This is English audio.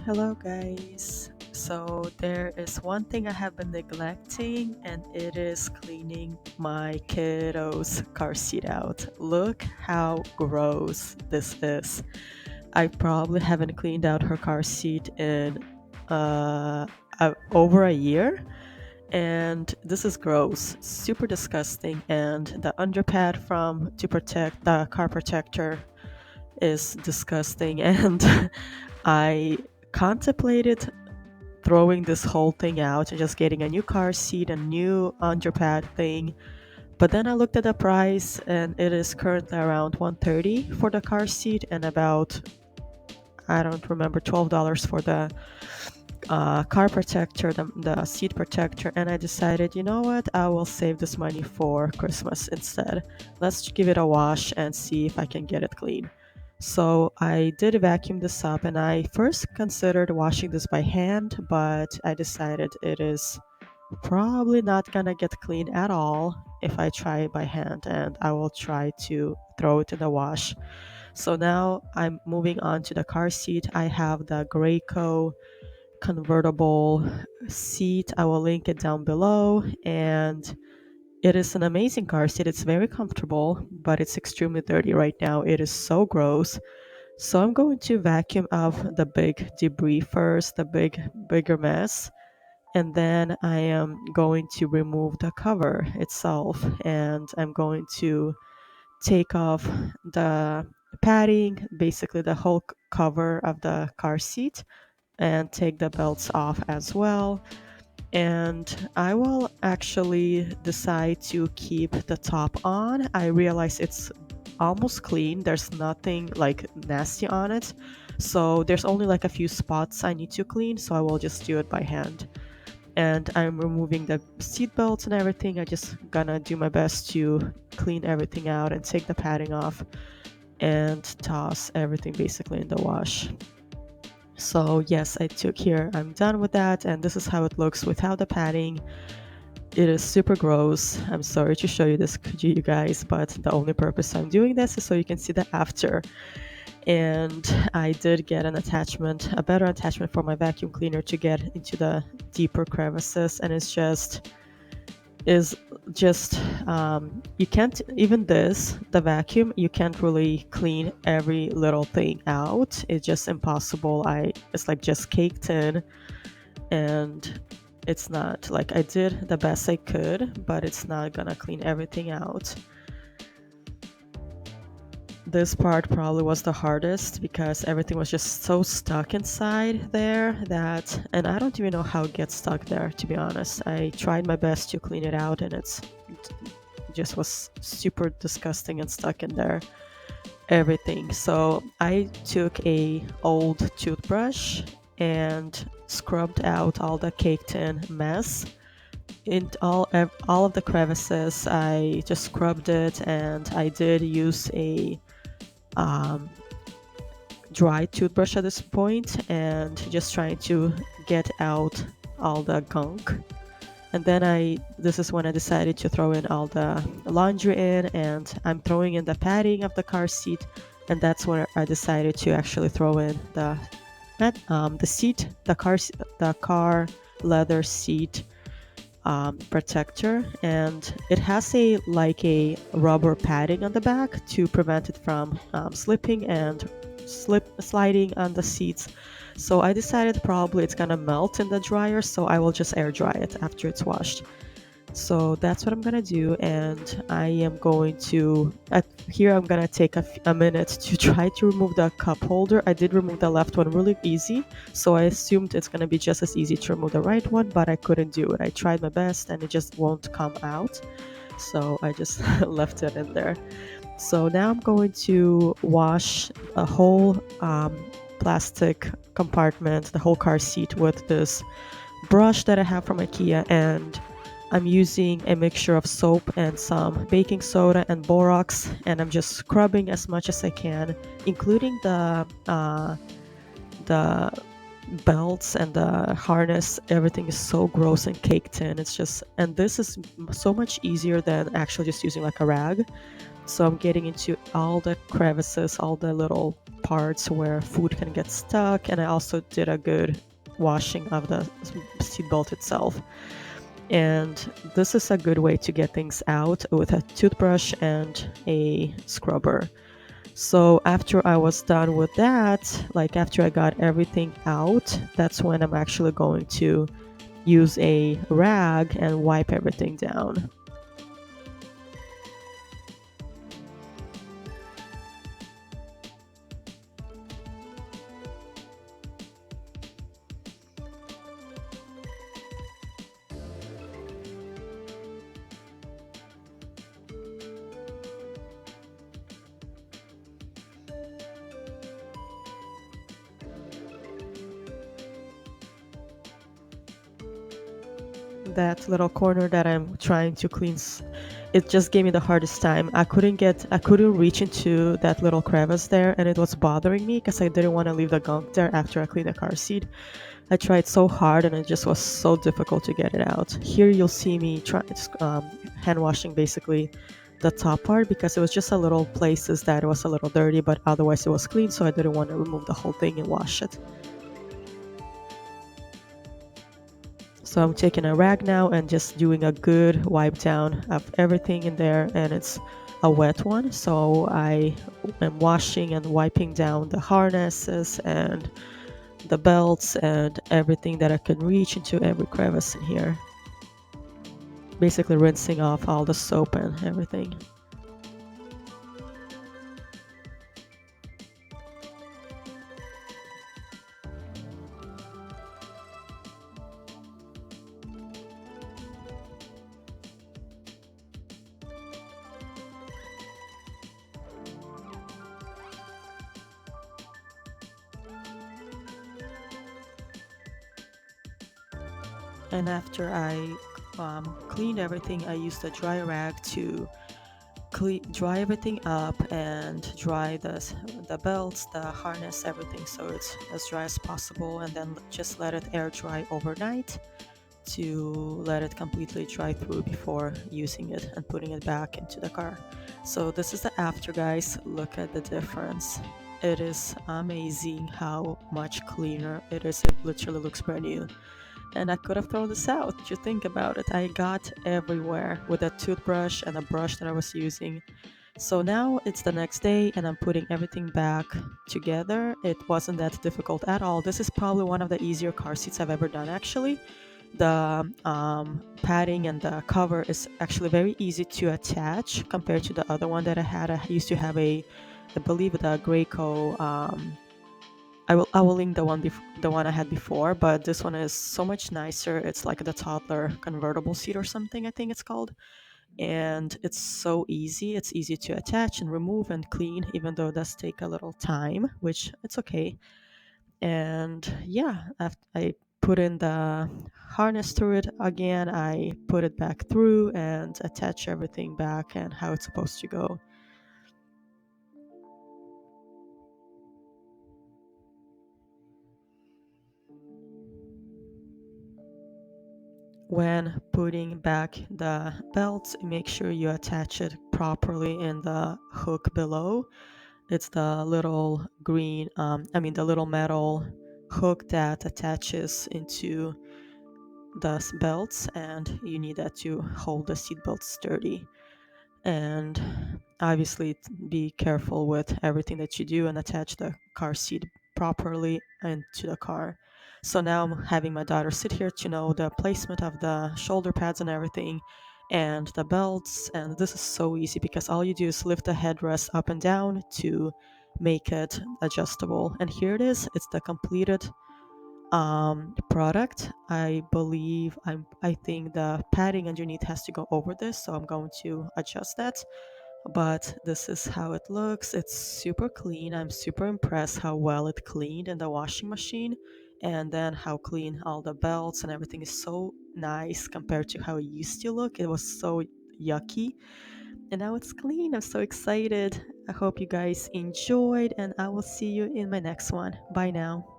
Hello, guys. So, there is one thing I have been neglecting, and it is cleaning my kiddo's car seat out. Look how gross this is. I probably haven't cleaned out her car seat in over a year, and this is gross, super disgusting. And the underpad from to protect the car protector is disgusting, and I contemplated throwing this whole thing out and just getting a new car seat and new underpad thing. But then I looked at the price and it is currently around 130 for the car seat and about I don't remember $12 for the car protector, the seat protector, and I decided, you know what, I will save this money for Christmas instead. Let's give it a wash and see if I can get it clean. So I did vacuum this up, and I first considered washing this by hand, but I decided it is probably not gonna get clean at all if I try it by hand, and I will try to throw it in the wash. So now I'm moving on to the car seat. I have the Graco convertible seat. I will link it down below, and it is an amazing car seat. It's very comfortable, but it's extremely dirty right now. It is so gross. So I'm going to vacuum up the big debris first, the bigger mess, and then I am going to remove the cover itself, and I'm going to take off the padding, basically the whole cover of the car seat, and take the belts off as well. And I will actually decide to keep the top on. I realize it's almost clean. There's nothing like nasty on it. So there's only like a few spots I need to clean. So I will just do it by hand. And I'm removing the seat belts and everything. I just gonna do my best to clean everything out and take the padding off and toss everything basically in the wash. So yes, I took here, I'm done with that, and this is how it looks without the padding. It is super gross. I'm sorry to show you this to you guys, but the only purpose I'm doing this is so you can see the after. And I did get an attachment, a better attachment for my vacuum cleaner to get into the deeper crevices, and is just you can't, even this, the vacuum, you can't really clean every little thing out. It's just impossible. It's like just caked in, and it's not like, I did the best I could, but it's not gonna clean everything out. This part probably was the hardest because everything was just so stuck inside there that, and I don't even know how it gets stuck there, to be honest. I tried my best to clean it out, and it's just was super disgusting and stuck in there, everything. So I took a old toothbrush and scrubbed out all the caked in mess in all of the crevices. I just scrubbed it, and I did use a um, dry toothbrush at this point, and just trying to get out all the gunk. And then this is when I decided to throw in all the laundry in, and I'm throwing in the padding of the car seat, and that's when I decided to actually throw in the seat, the car leather seat protector, and it has a rubber padding on the back to prevent it from slipping and sliding on the seats. So I decided probably it's gonna melt in the dryer, so I will just air dry it after it's washed. So that's what I'm gonna do, and I am going to here I'm gonna take a minute to try to remove the cup holder. I did remove the left one really easy, so I assumed it's gonna be just as easy to remove the right one, but I couldn't do it. I tried my best and it just won't come out, so I just left it in there. So now I'm going to wash a whole plastic compartment, the whole car seat, with this brush that I have from IKEA, and I'm using a mixture of soap and some baking soda and borax, and I'm just scrubbing as much as I can, including the belts and the harness. Everything is so gross and caked in. It's just, and this is so much easier than actually just using like a rag. So I'm getting into all the crevices, all the little parts where food can get stuck, and I also did a good washing of the seatbelt itself. And this is a good way to get things out with a toothbrush and a scrubber. So after I was done with that, like after I got everything out, that's when I'm actually going to use a rag and wipe everything down. That little corner that I'm trying to clean, it just gave me the hardest time. I couldn't reach into that little crevice there, and it was bothering me because I didn't want to leave the gunk there after I cleaned the car seat. I tried so hard, and it just was so difficult to get it out. Here you'll see me hand washing basically the top part because it was just a little places that it was a little dirty, but otherwise it was clean, so I didn't want to remove the whole thing and wash it. So I'm taking a rag now and just doing a good wipe down of everything in there, and it's a wet one. So I am washing and wiping down the harnesses and the belts and everything that I can reach into every crevice in here. Basically rinsing off all the soap and everything. And after I cleaned everything, I used a dry rag to dry everything up and dry the belts, the harness, everything, so it's as dry as possible, and then just let it air dry overnight to let it completely dry through before using it and putting it back into the car. So this is the after, guys. Look at the difference. It is amazing how much cleaner it is. It literally looks brand new, and I could have thrown this out. Just think about it. I got everywhere with a toothbrush and a brush that I was using. So now it's the next day and I'm putting everything back together. It wasn't that difficult at all. This is probably one of the easier car seats I've ever done, actually. The padding and the cover is actually very easy to attach compared to the other one that I had. I used to have I believe the Graco. I will link the one I had before, but this one is so much nicer. It's like the toddler convertible seat or something, I think it's called, and it's so easy. It's easy to attach and remove and clean, even though it does take a little time, which it's okay. And yeah, after I put in the harness through it again, I put it back through and attach everything back and how it's supposed to go. When putting back the belt, make sure you attach it properly in the hook below. It's the little green, the little metal hook that attaches into the belts, and you need that to hold the seat belt sturdy. And obviously, be careful with everything that you do and attach the car seat properly into the car. So now I'm having my daughter sit here to know the placement of the shoulder pads and everything and the belts. And this is so easy because all you do is lift the headrest up and down to make it adjustable. And here it is. It's the completed product. I think the padding underneath has to go over this, so I'm going to adjust that. But this is how it looks. It's super clean. I'm super impressed how well it cleaned in the washing machine, and then how clean all the belts and everything is. So nice compared to how it used to look. It was so yucky, and now it's clean. I'm so excited. I hope you guys enjoyed, and I will see you in my next one. Bye now.